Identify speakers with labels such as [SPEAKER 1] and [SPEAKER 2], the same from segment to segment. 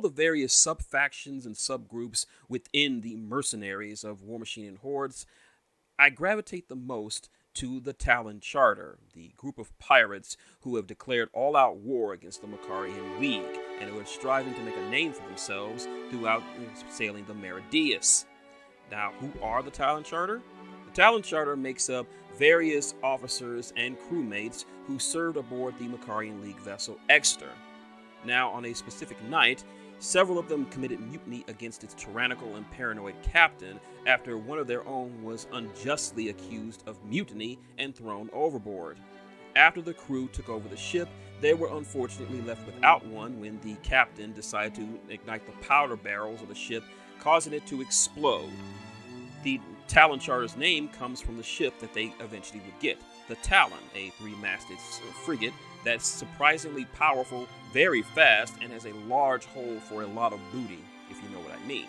[SPEAKER 1] all the various sub-factions and subgroups within the mercenaries of Warmachine and Hordes, I gravitate the most to the Talon Charter, the group of pirates who have declared all-out war against the Makarian League, and who are striving to make a name for themselves throughout sailing the Meridius. Now, who are the Talon Charter? The Talon Charter makes up various officers and crewmates who served aboard the Makarian League vessel Exeter. Now, on a specific night, several of them committed mutiny against its tyrannical and paranoid captain after one of their own was unjustly accused of mutiny and thrown overboard. After the crew took over the ship, they were unfortunately left without one when the captain decided to ignite the powder barrels of the ship, causing it to explode. The Talon Charter's name comes from the ship that they eventually would get, the Talon, a three-masted frigate that's surprisingly powerful, very fast, and has a large hold for a lot of booty, if you know what I mean.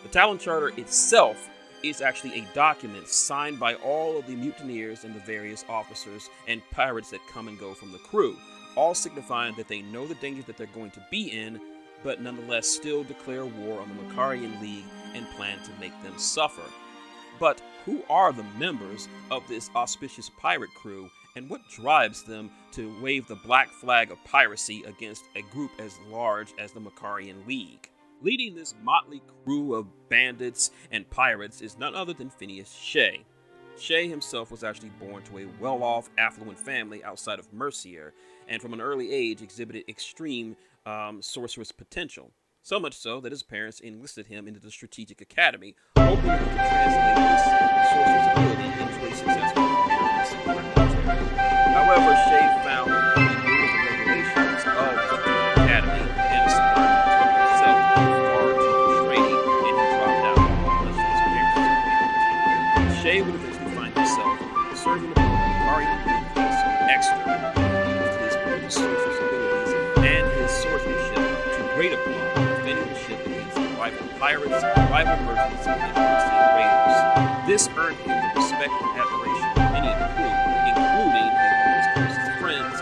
[SPEAKER 1] The Talon Charter itself is actually a document signed by all of the mutineers and the various officers and pirates that come and go from the crew, all signifying that they know the danger that they're going to be in, but nonetheless still declare war on the Makarian League and plan to make them suffer. But who are the members of this auspicious pirate crew, and what drives them to wave the black flag of piracy against a group as large as the Makarian League? Leading this motley crew of bandits and pirates is none other than Phinneus Shae. Shae himself was actually born to a well-off, affluent family outside of Mercia, and from an early age exhibited extreme sorcerous potential. So much so that his parents enlisted him into the Strategic Academy, hoping he could translate his sorcerer's ability into a successful career in the civil military. However, Shae found the rules and regulations of the Strategic Academy and his himself to be far too constraining, and he dropped out, much to his parents' disappointment. Shae would eventually find himself serving aboard the Makarian League vessel Exeter, and used his sorcerer's abilities and his swordsmanship to great applause, defending the ship against rival pirates, rival merchants, and mercenary raiders. This earned him the respect and admiration of many of the crew, including his closest friends,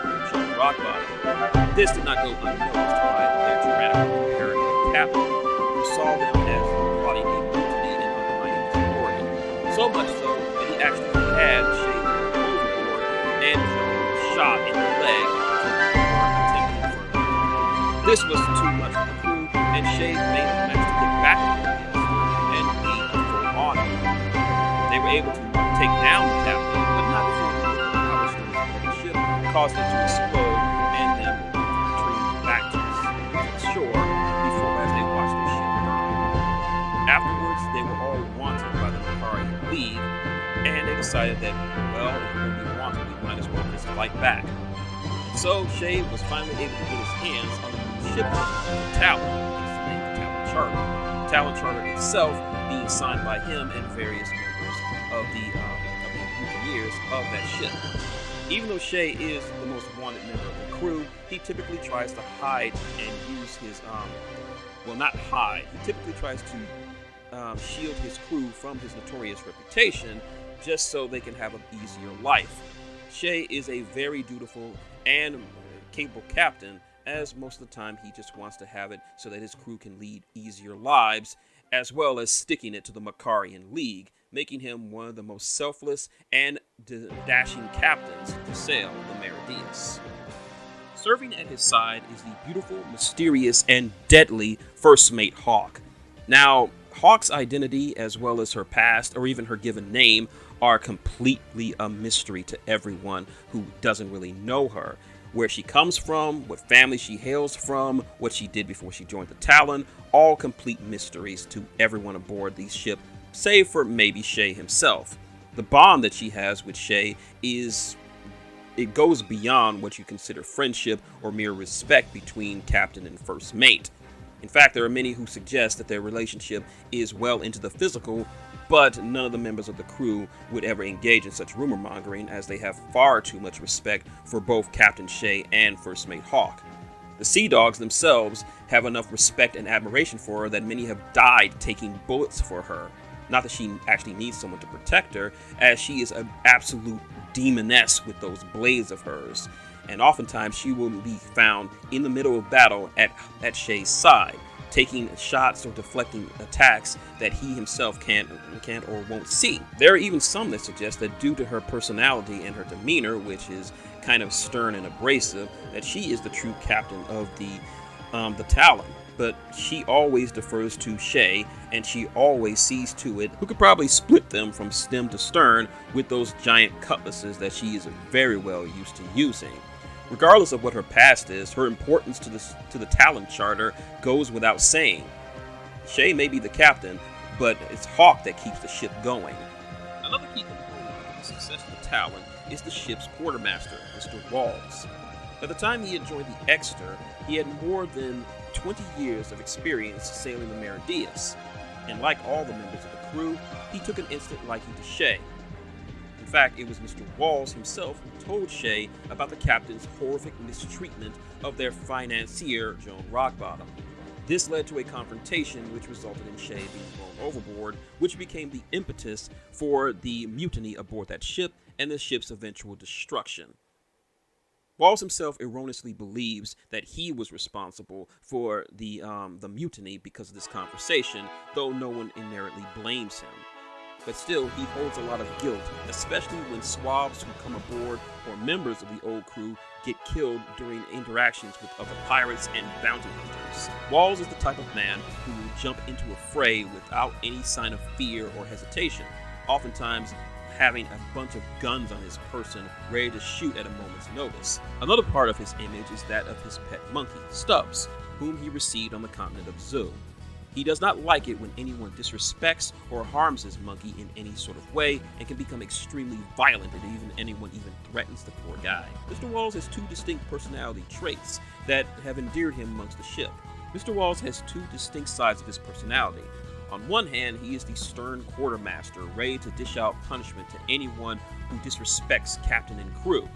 [SPEAKER 1] Rockbottom. This did not go unnoticed by their tyrannical and paranoid captain, who saw them as plotting a mutiny and undermining his authority. So much so that he actually had Shae overboard and shot in the leg to attempting further. This was too much for the crew, and Shae made them manage to get back into the vessel and lead a full honor. They were able to take down the captain, but not before the power source of the ship caused it to explode and then retreat back to the shore before as they watched the ship burn. Afterwards, they were all wanted by the Makarian League, and they decided that, well, if we're going to be wanted, we might as well just fight back. So Shae was finally able to get his hands on the ship, the Talon, hence the name, the Talon Charter. The Talon Charter itself being signed by him and various members of the mutineers of that ship. Even though Shae is the most wanted member of the crew, he typically tries to hide and use his, well, not hide, he typically tries to shield his crew from his notorious reputation just so they can have an easier life. Shae is a very dutiful and capable captain, as most of the time he just wants to have it so that his crew can lead easier lives, as well as sticking it to the Makarian League, making him one of the most selfless and dashing captains to sail the Meridius. Serving at his side is the beautiful, mysterious, and deadly First Mate Hawk. Now, Hawk's identity, as well as her past, or even her given name, are completely a mystery to everyone who doesn't really know her. Where she comes from, what family she hails from, what she did before she joined the Talon, all complete mysteries to everyone aboard the ship, save for maybe Shae himself. The bond that she has with Shae it goes beyond what you consider friendship or mere respect between captain and first mate. In fact, there are many who suggest that their relationship is well into the physical, but none of the members of the crew would ever engage in such rumor mongering, as they have far too much respect for both Captain Shae and First Mate Hawk. The Sea Dogs themselves have enough respect and admiration for her that many have died taking bullets for her. Not that she actually needs someone to protect her, as she is an absolute demoness with those blades of hers, and oftentimes she will be found in the middle of battle at Shae's side, taking shots or deflecting attacks that he himself can't or won't see. There are even some that suggest that due to her personality and her demeanor, which is kind of stern and abrasive, that she is the true captain of the Talon. But she always defers to Shae, and she always sees to it who could probably split them from stem to stern with those giant cutlasses that she is very well used to using. Regardless of what her past is, her importance to the Talon Charter goes without saying. Shae may be the captain, but it's Hawk that keeps the ship going. Another key component of the success of the Talon is the ship's quartermaster, Mr. Walls. By the time he had joined the Exeter, he had more than 20 years of experience sailing the Meridius, and like all the members of the crew, he took an instant liking to Shae. In fact, it was Mr. Walls himself who told Shae about the captain's horrific mistreatment of their financier, Joan Rockbottom. This led to a confrontation which resulted in Shae being thrown overboard, which became the impetus for the mutiny aboard that ship and the ship's eventual destruction. Walls himself erroneously believes that he was responsible for the mutiny because of this conversation, though no one inherently blames him. But still, he holds a lot of guilt, especially when swabs who come aboard or members of the old crew get killed during interactions with other pirates and bounty hunters. Walls is the type of man who will jump into a fray without any sign of fear or hesitation, oftentimes having a bunch of guns on his person ready to shoot at a moment's notice. Another part of his image is that of his pet monkey, Stubbs, whom he received on the continent of Zoo. He does not like it when anyone disrespects or harms his monkey in any sort of way, and can become extremely violent if anyone even threatens the poor guy. Mr. Walls has two distinct personality traits that have endeared him amongst the ship. Mr. Walls has two distinct sides of his personality. On one hand, he is the stern quartermaster, ready to dish out punishment to anyone who disrespects captain and crew.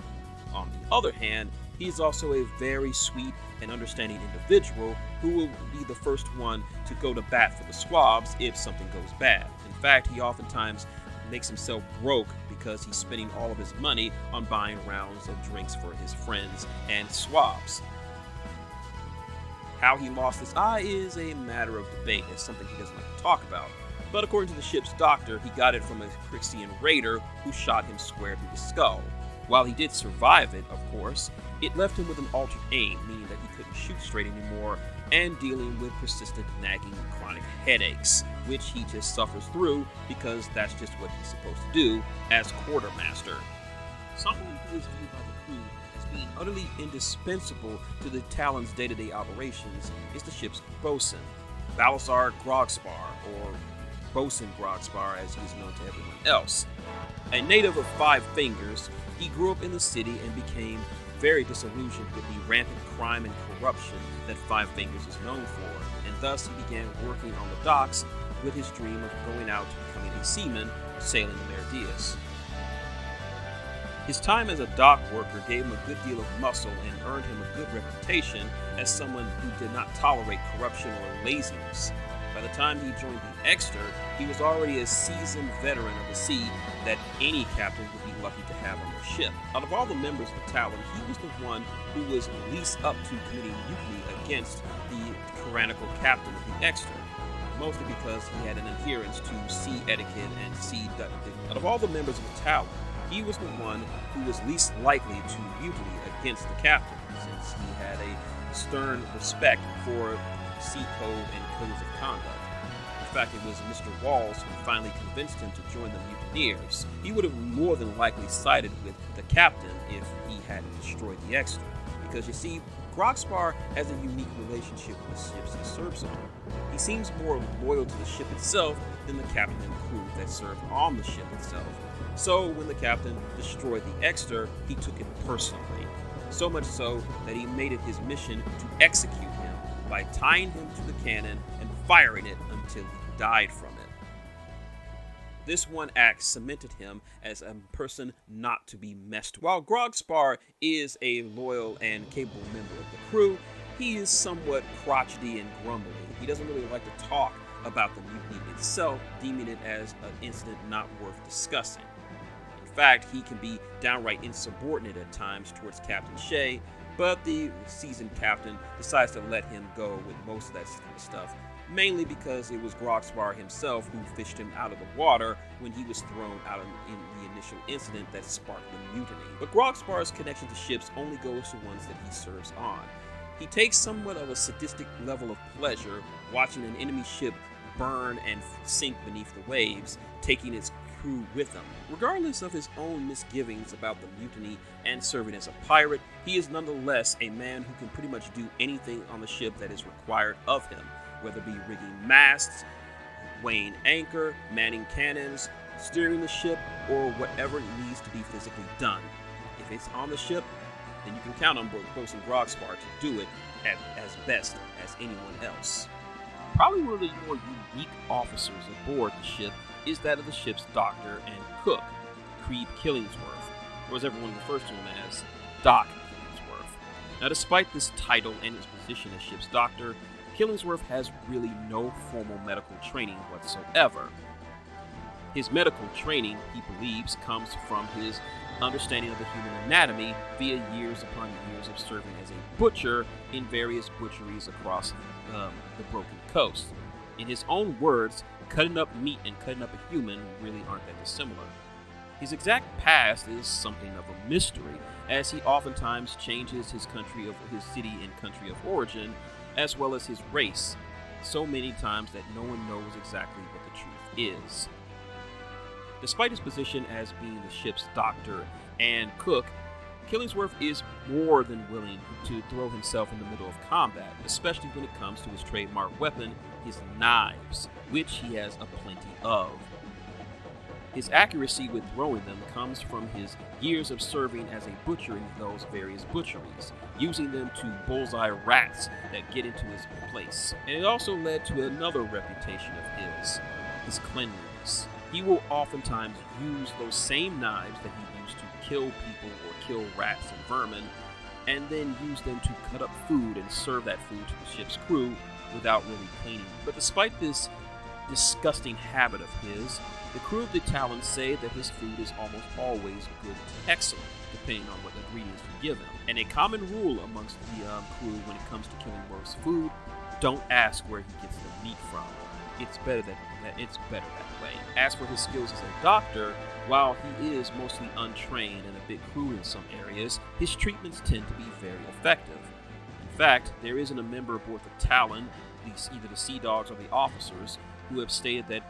[SPEAKER 1] On the other hand, he is also a very sweet and understanding individual who will be the first one to go to bat for the swabs if something goes bad. In fact, he oftentimes makes himself broke because he's spending all of his money on buying rounds of drinks for his friends and swabs. How he lost his eye is a matter of debate. It's something he doesn't like to talk about. But according to the ship's doctor, he got it from a Crixian raider who shot him square through the skull. While he did survive it, of course, it left him with an altered aim, meaning that he couldn't shoot straight anymore, and dealing with persistent nagging chronic headaches, which he just suffers through because that's just what he's supposed to do as quartermaster. Someone who is viewed by the crew as being utterly indispensable to the Talon's day-to-day operations is the ship's bosun, Balasar Grogspar, or Bosun Grogspar as he is known to everyone else. A native of Five Fingers, he grew up in the city and became very disillusioned with the rampant crime and corruption that Five Fingers is known for, and thus he began working on the docks with his dream of going out to becoming a seaman, sailing the Meridius. His time as a dock worker gave him a good deal of muscle and earned him a good reputation as someone who did not tolerate corruption or laziness. By the time he joined the Exeter, he was already a seasoned veteran of the sea that any captain would be lucky to have on their ship. Out of all the members of the Talon, he was the one who was least up to committing mutiny against the tyrannical captain of the Exeter, mostly because he had an adherence to sea etiquette and sea dignity. Out of all the members of the Talon, he was the one who was least likely to mutiny against the captain, since he had a stern respect for sea code and codes of conduct. In fact, it was Mr. Walls who finally convinced him to join the mutineers. He would have more than likely sided with the captain if he hadn't destroyed the Exeter, because you see, Grogspar has a unique relationship with the ships he serves on. He seems more loyal to the ship itself than the captain and crew that served on the ship itself. So when the captain destroyed the Exeter, he took it personally. So much so that he made it his mission to execute him by tying him to the cannon and firing it until he died from it. This one act cemented him as a person not to be messed with. While Grogspar is a loyal and capable member of the crew, he is somewhat crotchety and grumbly. He doesn't really like to talk about the mutiny itself, deeming it as an incident not worth discussing. In fact, he can be downright insubordinate at times towards Captain Shae, But the seasoned captain decides to let him go with most of that kind of stuff, mainly because it was Grogspar himself who fished him out of the water when he was thrown out in the initial incident that sparked the mutiny. But Grogspar's connection to ships only goes to ones that he serves on. He takes somewhat of a sadistic level of pleasure watching an enemy ship burn and sink beneath the waves, taking its crew with him. Regardless of his own misgivings about the mutiny and serving as a pirate, he is nonetheless a man who can pretty much do anything on the ship that is required of him, whether it be rigging masts, weighing anchor, manning cannons, steering the ship, or whatever needs to be physically done. If it's on the ship, then you can count on bosun Grogspar to do it as best as anyone else. Probably one of the more unique officers aboard the ship is that of the ship's doctor and cook, Creed Killingsworth, or as everyone refers to him as, Doc Killingsworth. Now, despite this title and his position as ship's doctor, Killingsworth has really no formal medical training whatsoever. His medical training, he believes, comes from his understanding of the human anatomy via years upon years of serving as a butcher in various butcheries across the Broken Coast. In his own words, cutting up meat and cutting up a human really aren't that dissimilar. His exact past is something of a mystery, as he oftentimes changes his city and country of origin, as well as his race, so many times that no one knows exactly what the truth is. Despite his position as being the ship's doctor and cook, Killingsworth is more than willing to throw himself in the middle of combat, especially when it comes to his trademark weapon, his knives, which he has a plenty of. His accuracy with throwing them comes from his years of serving as a butcher in those various butcheries, using them to bullseye rats that get into his place. And it also led to another reputation of his cleanliness. He will oftentimes use those same knives that he used to kill people or kill rats and vermin, and then use them to cut up food and serve that food to the ship's crew without really cleaning. But despite this disgusting habit of his, the crew of the Talon say that his food is almost always good to excellent, depending on what ingredients you give him. And a common rule amongst the crew when it comes to Killingsworth's food, don't ask where he gets the meat from. It's better that way. As for his skills as a doctor, while he is mostly untrained and a bit crude in some areas, his treatments tend to be very effective. In fact, there isn't a member aboard the Talon, either the Sea Dogs or the officers, who have stated that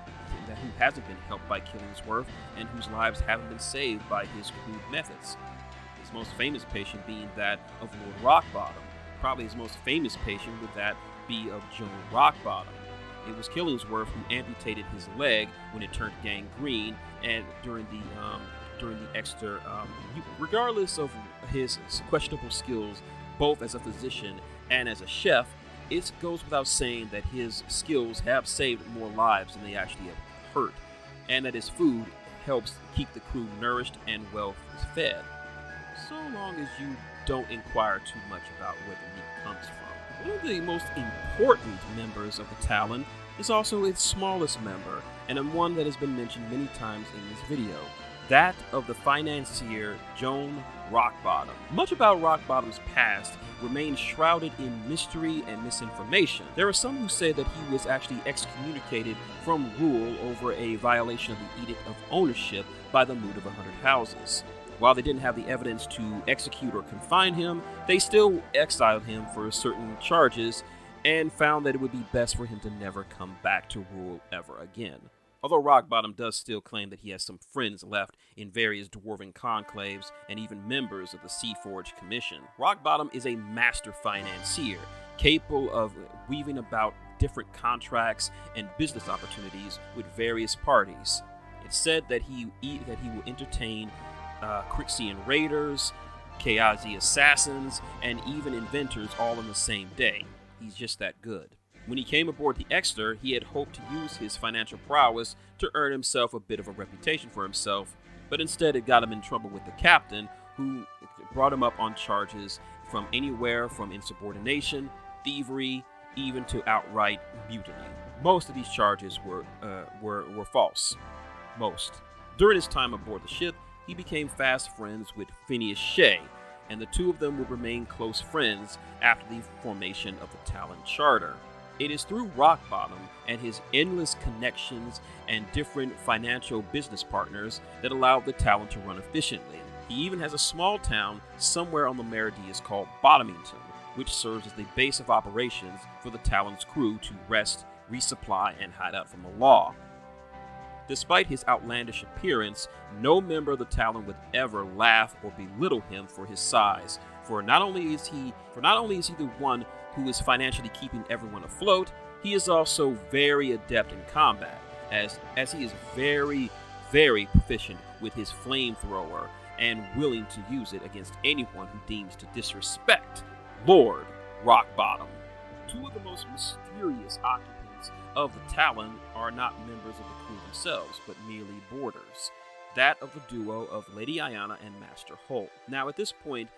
[SPEAKER 1] who hasn't been helped by Killingsworth and whose lives haven't been saved by his crude methods. His most famous patient being that of Lord Rockbottom. Probably his most famous patient would that be of Joan Rockbottom. It was Killingsworth who amputated his leg when it turned gangrene, and during the Exeter. Regardless of his questionable skills, both as a physician and as a chef, it goes without saying that his skills have saved more lives than they actually have hurt, and that his food helps keep the crew nourished and well fed, so long as you don't inquire too much about where the meat comes from. One of the most important members of the Talon is also its smallest member, and one that has been mentioned many times in this video, that of the financier Joan Rockbottom. Much about Rockbottom's past remains shrouded in mystery and misinformation. There are some who say that he was actually excommunicated from rule over a violation of the Edict of Ownership by the Moot of 100 Houses. While they didn't have the evidence to execute or confine him, they still exiled him for certain charges and found that it would be best for him to never come back to rule ever again. Although Rockbottom does still claim that he has some friends left in various dwarven conclaves and even members of the Seaforge Commission, Rockbottom is a master financier, capable of weaving about different contracts and business opportunities with various parties. It's said that he will entertain Crixian raiders, Kayazi assassins, and even inventors all on the same day. He's just that good. When he came aboard the Exeter, he had hoped to use his financial prowess to earn himself a bit of a reputation for himself, but instead it got him in trouble with the captain, who brought him up on charges from anywhere from insubordination, thievery, even to outright mutiny. Most of these charges were false. Most. During his time aboard the ship, he became fast friends with Phinneus Shae, and the two of them would remain close friends after the formation of the Talon Charter. It is through Rockbottom and his endless connections and different financial business partners that allowed the Talon to run efficiently. He even has a small town somewhere on the Meridius called Bottomington, which serves as the base of operations for the Talon's crew to rest, resupply, and hide out from the law. Despite his outlandish appearance, no member of the Talon would ever laugh or belittle him for his size, for not only is he the one who is financially keeping everyone afloat, he is also very adept in combat, as he is very, very proficient with his flamethrower and willing to use it against anyone who deems to disrespect Lord Rockbottom. Two of the most mysterious occupants of the Talon are not members of the crew themselves, but merely boarders. That of the duo of Lady Aiyanna and Master Holt. Now, at this point,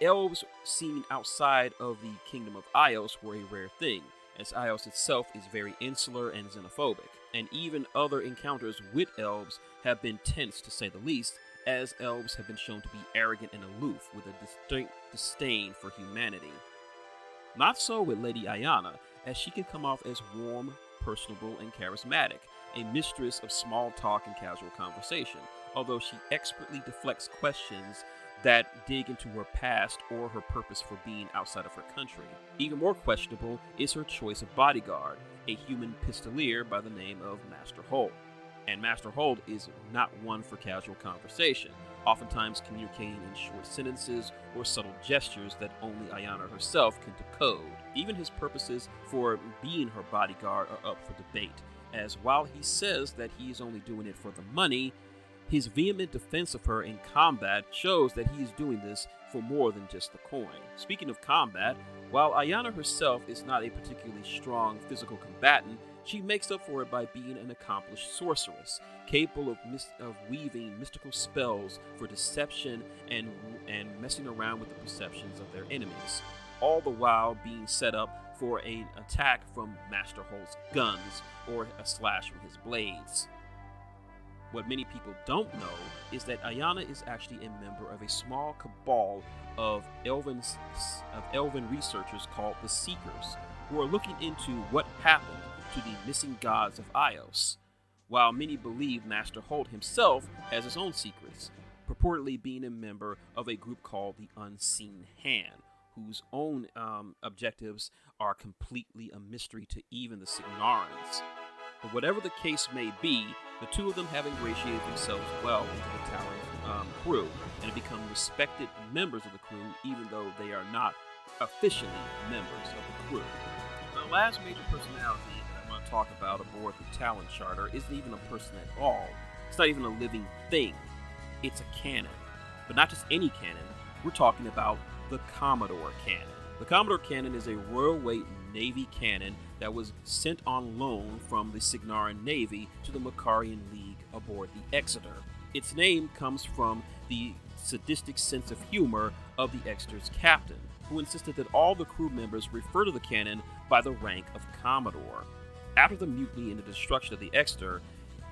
[SPEAKER 1] elves seen outside of the kingdom of Ios were a rare thing, as Ios itself is very insular and xenophobic, and even other encounters with elves have been tense to say the least, as elves have been shown to be arrogant and aloof with a distinct disdain for humanity. Not so with Lady Aiyanna, as she can come off as warm, personable, and charismatic, a mistress of small talk and casual conversation, although she expertly deflects questions that dig into her past or her purpose for being outside of her country. Even more questionable is her choice of bodyguard, a human pistolier by the name of Master Holt. And Master Holt is not one for casual conversation, oftentimes communicating in short sentences or subtle gestures that only Aiyanna herself can decode. Even his purposes for being her bodyguard are up for debate, as while he says that he is only doing it for the money, his vehement defense of her in combat shows that he is doing this for more than just the coin. Speaking of combat, while Aiyanna herself is not a particularly strong physical combatant, she makes up for it by being an accomplished sorceress, capable of weaving mystical spells for deception and messing around with the perceptions of their enemies, all the while being set up for an attack from Master Holt's guns or a slash from his blades. What many people don't know is that Aiyanna is actually a member of a small cabal of elven researchers called the Seekers, who are looking into what happened to the missing gods of Ios, while many believe Master Holt himself has his own secrets, purportedly being a member of a group called the Unseen Hand, whose own objectives are completely a mystery to even the Signarans. But whatever the case may be, the two of them have ingratiated themselves well into the Talon crew and have become respected members of the crew, even though they are not officially members of the crew. The last major personality that I want to talk about aboard the Talon Charter isn't even a person at all. It's not even a living thing. It's a cannon. But not just any cannon. We're talking about the Commodore cannon. The Commodore cannon is a royal weight Navy cannon that was sent on loan from the Signaran Navy to the Makarian League aboard the Exeter. Its name comes from the sadistic sense of humor of the Exeter's captain, who insisted that all the crew members refer to the cannon by the rank of Commodore. After the mutiny and the destruction of the Exeter,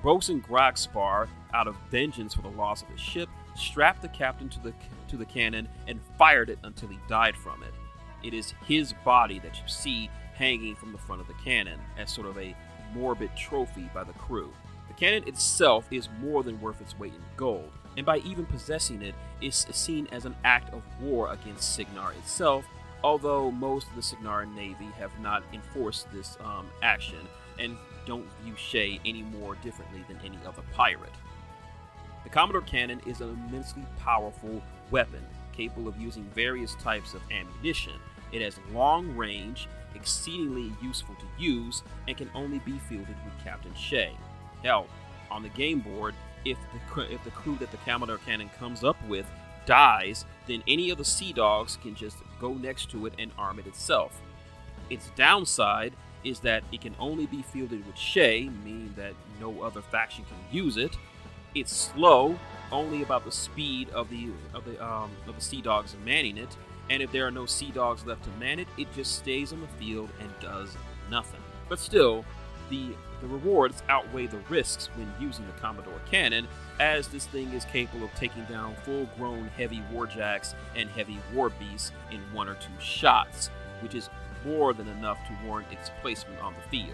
[SPEAKER 1] bosun Grogspar, out of vengeance for the loss of his ship, strapped the captain to the cannon and fired it until he died from it. It is his body that you see hanging from the front of the cannon as sort of a morbid trophy by the crew. The cannon itself is more than worth its weight in gold, and by even possessing it is seen as an act of war against Signar itself, although most of the Signaran Navy have not enforced this action and don't view Shae any more differently than any other pirate. The Commodore cannon is an immensely powerful weapon, capable of using various types of ammunition. It has long range, exceedingly useful to use, and can only be fielded with Captain Shae. Hell, on the game board, if the crew that the Commodore cannon comes up with dies, then any of the Sea Dogs can just go next to it and arm it itself. Its downside is that it can only be fielded with Shae, meaning that no other faction can use it. It's slow, only about the speed of the Sea Dogs manning it, and if there are no Sea Dogs left to man it, it just stays on the field and does nothing. But still, the The rewards outweigh the risks when using the Commodore cannon, as this thing is capable of taking down full-grown heavy warjacks and heavy war beasts in 1 or 2 shots, which is more than enough to warrant its placement on the field.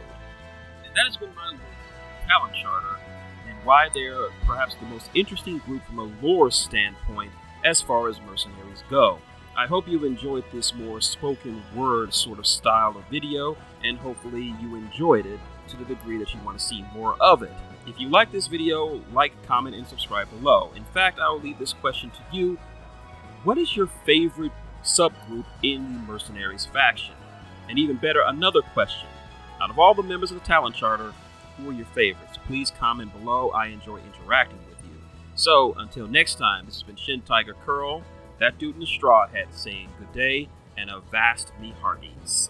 [SPEAKER 1] And that has been my look at Talon Charter, and why they are perhaps the most interesting group from a lore standpoint as far as mercenaries go. I hope you enjoyed this more spoken word sort of style of video, and hopefully you enjoyed it to the degree that you want to see more of it. If you like this video, like, comment, and subscribe below. In fact, I will leave this question to you. What is your favorite subgroup in the Mercenaries faction? And even better, another question. Out of all the members of the Talon Charter, who are your favorites? Please comment below. I enjoy interacting with you. So, until next time, this has been Shin Tiger Curl, that dude in the straw hat, saying good day and avast me hearties.